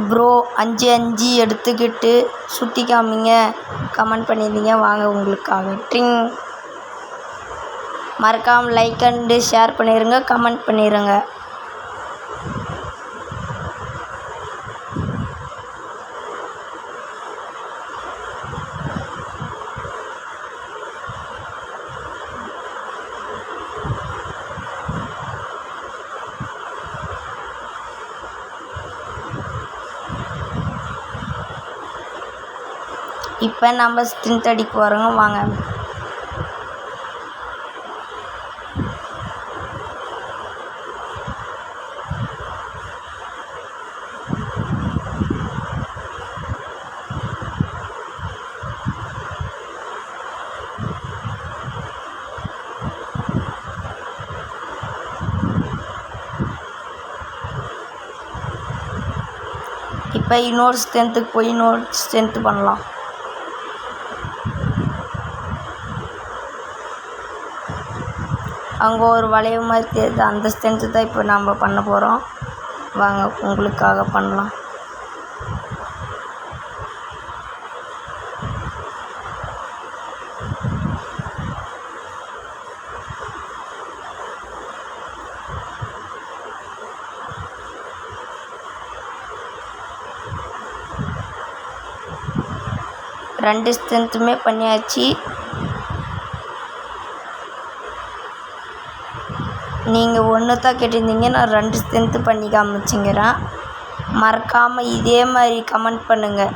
Bro 5 எடுத்துக்கிட்டு சுற்றி காமிங்க கமெண்ட் பண்ணியிருந்தீங்க. வாங்க உங்களுக்காக ட்ரிங். மறக்காமல் லைக் அண்டு ஷேர் பண்ணிடுங்க, கமெண்ட் பண்ணிடுங்க. இப்போ நம்ம ஸ்ட்ரென்த் அடிக்க போகிறோங்க. வாங்க. இப்போ இன்னொரு ஸ்ட்ரென்த்துக்கு போய் இன்னொரு ஸ்ட்ரென்த்து பண்ணலாம். அங்கே ஒரு வளைவு மாதிரி தெரியுது, அந்த ஸ்ட்ரென்த்து தான் இப்போ நம்ம பண்ண போகிறோம். வாங்க உங்களுக்காக பண்ணலாம். ரெண்டு ஸ்ட்ரென்த்துமே பண்ணியாச்சு. நீங்கள் ஒன்று தான் கேட்டிருந்தீங்க, நான் 2 ஸ்ட்ரென்த்து பண்ணி காமிச்சிங்கிறேன். மறக்காமல் இதே மாதிரி கமெண்ட் பண்ணுங்கள்.